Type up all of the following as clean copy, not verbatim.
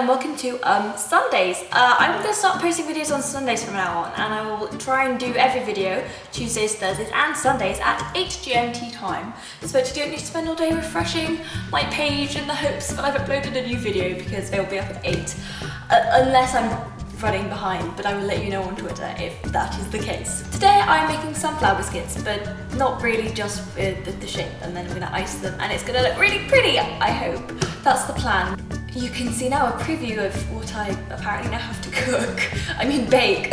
and welcome to Sundays. I'm going to start posting videos on Sundays from now on, and I will try and do every video Tuesdays, Thursdays and Sundays at 8 GMT time. So you don't need to spend all day refreshing my page in the hopes that I've uploaded a new video, because it will be up at 8. Unless I'm running behind, but I will let you know on Twitter if that is the case. Today I'm making sunflower biscuits, but not really, just with the shape, and then I'm going to ice them and it's going to look really pretty, I hope. That's the plan. You can see now a preview of what I apparently now have to cook. I mean bake.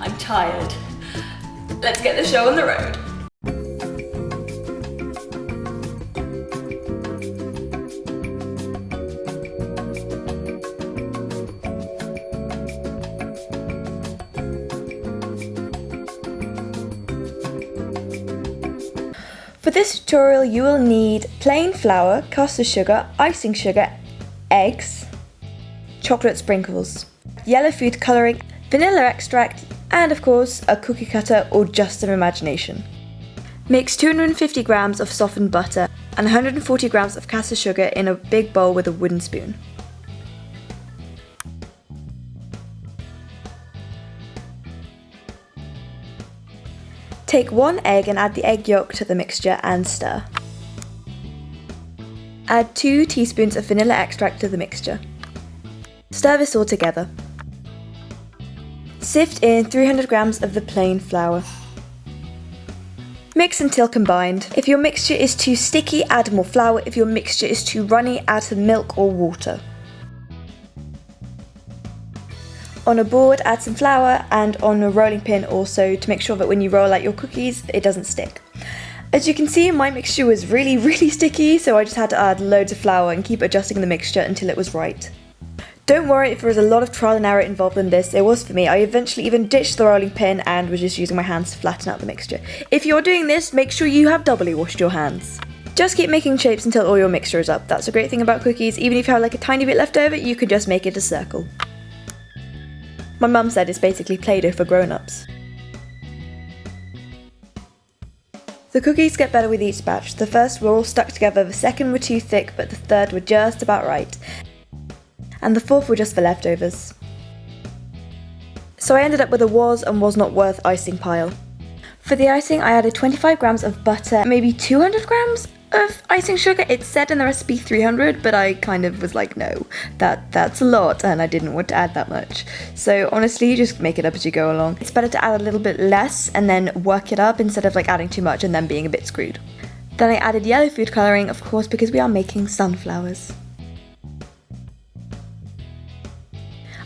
I'm tired. Let's get the show on the road. For this tutorial you will need plain flour, caster sugar, icing sugar, eggs, chocolate sprinkles, yellow food colouring, vanilla extract, and of course a cookie cutter or just some imagination. Mix 250 grams of softened butter and 140 grams of caster sugar in a big bowl with a wooden spoon. Take 1 egg and add the egg yolk to the mixture and stir. Add 2 teaspoons of vanilla extract to the mixture. Stir this all together. Sift in 300 grams of the plain flour. Mix until combined. If your mixture is too sticky, add more flour. If your mixture is too runny, add some milk or water. On a board, add some flour, and on a rolling pin also, to make sure that when you roll out your cookies, it doesn't stick. As you can see, my mixture was really sticky, so I just had to add loads of flour and keep adjusting the mixture until it was right. Don't worry if there was a lot of trial and error involved in this, it was for me. I eventually even ditched the rolling pin and was just using my hands to flatten out the mixture. If you're doing this, make sure you have doubly washed your hands. Just keep making shapes until all your mixture is up. That's a great thing about cookies. Even if you have like a tiny bit left over, you can just make it a circle. My mum said it's basically Play-Doh for grown-ups. The cookies get better with each batch. The first were all stuck together, the second were too thick, but the third were just about right. And the fourth were just the leftovers. So I ended up with a was and was not worth icing pile. For the icing I added 25 grams of butter, maybe 200 grams of icing sugar. It said in the recipe 300, but I kind of was like, no, that's a lot, and I didn't want to add that much. So honestly, you just make it up as you go along. It's better to add a little bit less and then work it up instead of like adding too much and then being a bit screwed. Then I added yellow food colouring, of course, because we are making sunflowers.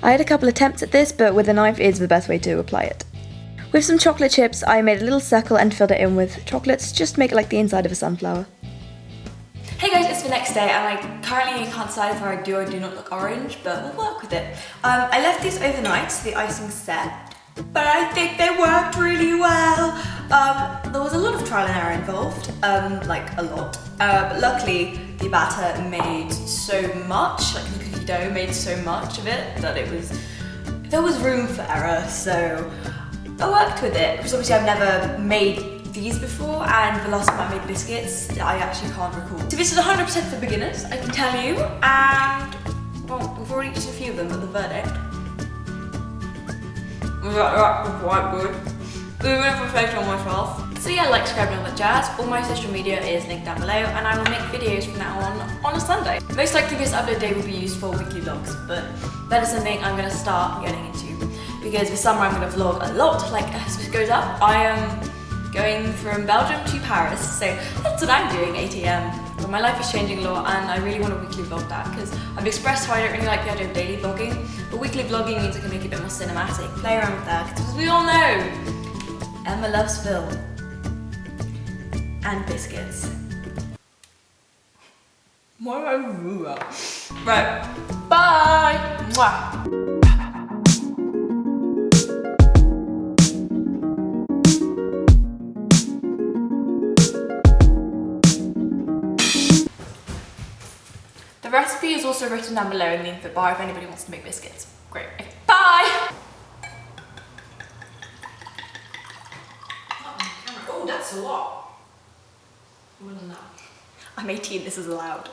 I had a couple attempts at this, but with a knife is the best way to apply it. With some chocolate chips, I made a little circle and filled it in with chocolates, just to make it like the inside of a sunflower. Hey guys, it's the next day, and I currently can't decide if I do or do not look orange, but we'll work with it. I left these overnight, so the icing set, but I think they worked really well. There was a lot of trial and error involved, like a lot, but luckily the batter made so much, like the cookie dough made so much of it that there was room for error, so I worked with it, because obviously I've never made these before, and the last time I made biscuits, I actually can't recall. So this is 100% for beginners, I can tell you, and well, we've already eaten a few of them, but the verdict was quite good. Even if I say so myself. So yeah, like, subscribe and all that jazz. All my social media is linked down below, and I will make videos from now on a Sunday. Most likely this upload day will be used for weekly vlogs, but that is something I'm going to start getting into, because this summer I'm going to vlog a lot. Like, as this goes up, I am going from Belgium to Paris, so that's what I'm doing, 8 AM. But my life is changing a lot, and I really want to weekly vlog that, because I've expressed how I don't really like the idea of daily vlogging, but weekly vlogging means I can make it a bit more cinematic, play around with that, because as we all know, Emma loves film and biscuits. Right, bye! Mwah. The recipe is also written down below in the info bar if anybody wants to make biscuits. Great. Okay. Bye! Oh, that's a lot. More than that. I'm 18, this is allowed.